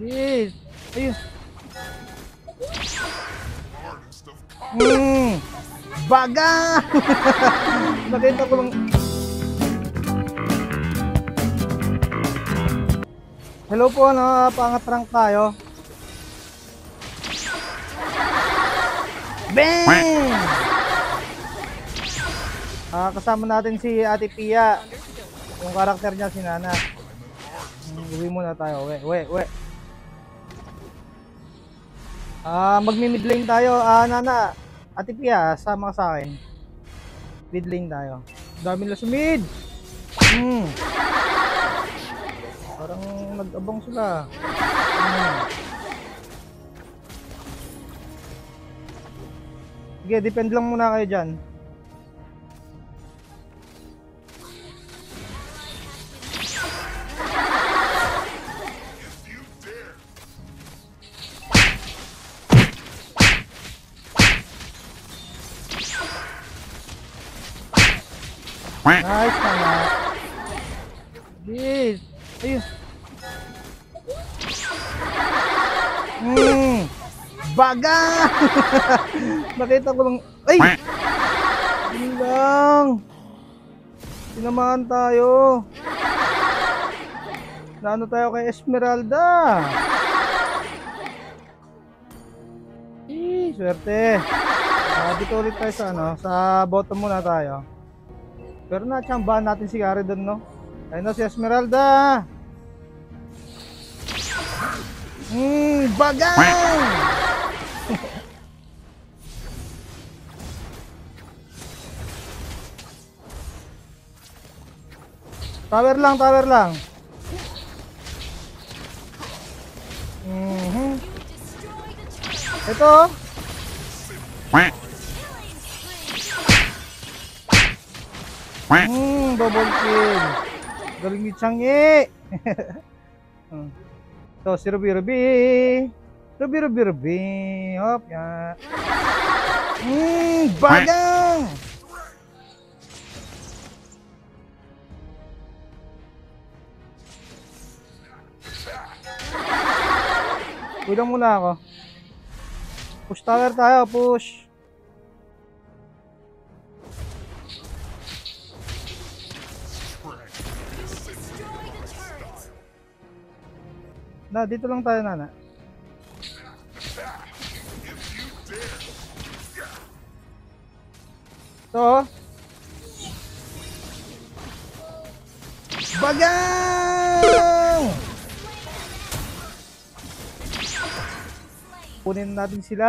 Yes. Ayun. Hmm. Baga! Nakita ko lang. Hello po, ano, pangat-rank tayo. Bang! Kasama natin si Ate Pia. Yung karakter niya si Nana. Uwi muna tayo. We. Magmi-mid lane tayo. Nana, Ate Pia, sama ka sa akin. Mid lane tayo. Dami nila sa mid. Parang nag-abang sila. Sige, depend lang muna kayo dyan. Nice na. Yes. Ayun. Baga! Nakita ko lang. Ay! Yun lang. Sinamahan tayo. Naano tayo kay Esmeralda. Swerte. Dito ulit tayo sa sa bottom muna tayo. Pero na-chambahan natin si Gary doon, no? Ayun na si Esmeralda. Bagang! Tower lang. Ito. Double kill. Galing ni Changi. So, si Ruby. Hop, yan. Bagang! Kulang muna ako. Push tower tayo, push. Dito lang tayo, Nana. So, bagang! Punin natin sila.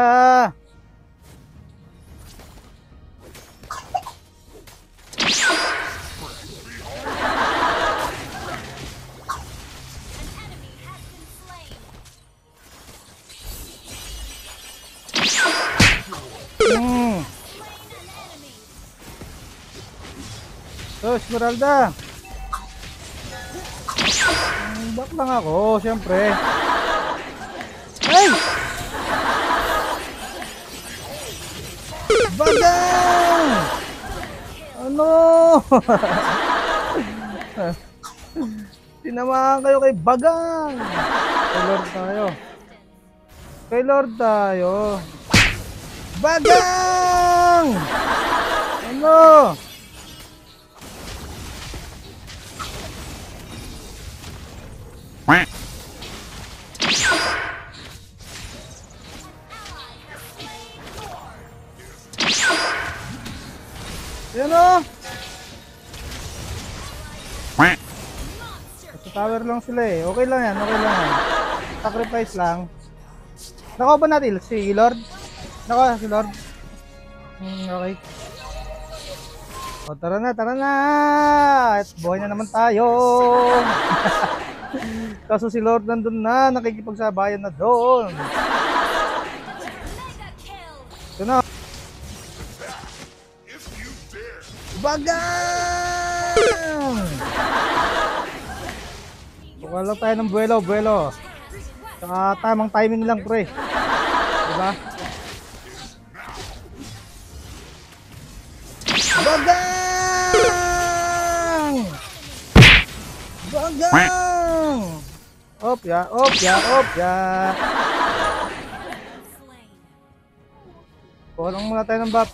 So, Esmeralda. Back lang ako, syempre. Ay! Bagang! Ano? Tinamaan kayo kay Bagang. Kay Lord tayo. Bagang! Ano? Yan o. Sa tower lang sila eh. Okay lang yan. Sacrifice lang. Nako ba natin si Lord? Nako si Lord. Okay. O tara na. At buhay na naman tayo. Kaso si Lord nandun na. Nakikipagsabayan na doon. Ito na. Bagang! Buka lang tayo ng buwelo. Saka tamang timing lang, pre. Diba? Bagang! Opya, opya, opya. Kuha lang muna tayo ng buff.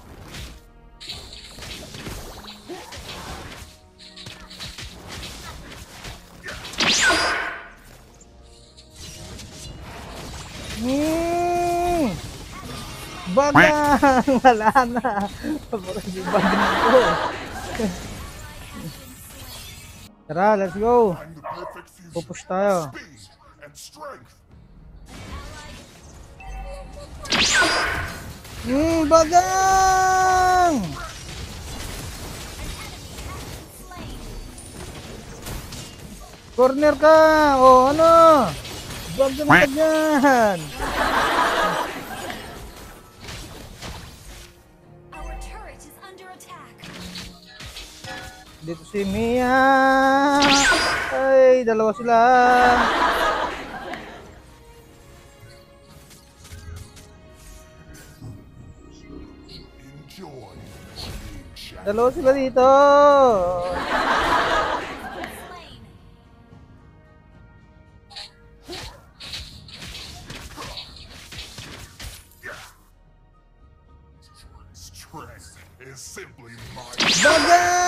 Bagang! Wala na. Parang yung bagang ko. Tara, let's go. Pupush tayo. Bagang! Corner ka! O ano? Bagang ka dyan! Dito si Mia! Ay, dalawa sila! Dalawa sila dito! Bagang!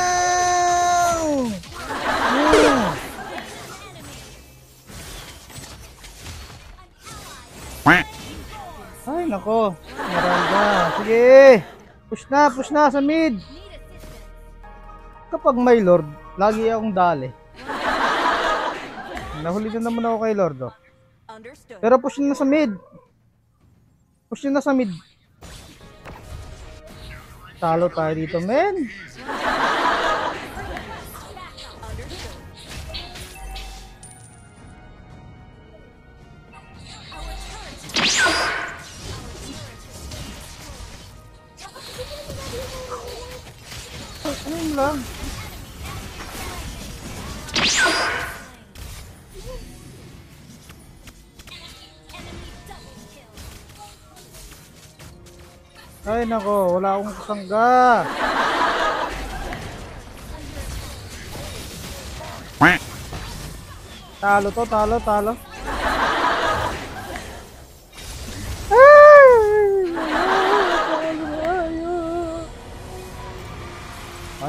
Ay, nako. Maranda. Sige. Push na sa mid. Kapag may Lord, lagi akong dali. Nahuli na naman ako kay Lord. Oh. Pero push na sa mid. Push na sa mid. Talo tayo dito, men. Ano yun lang? Ay nako, wala akong kasangga. Talo to, talo.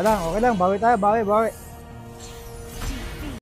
Okay lang, bawi tayo, bawi.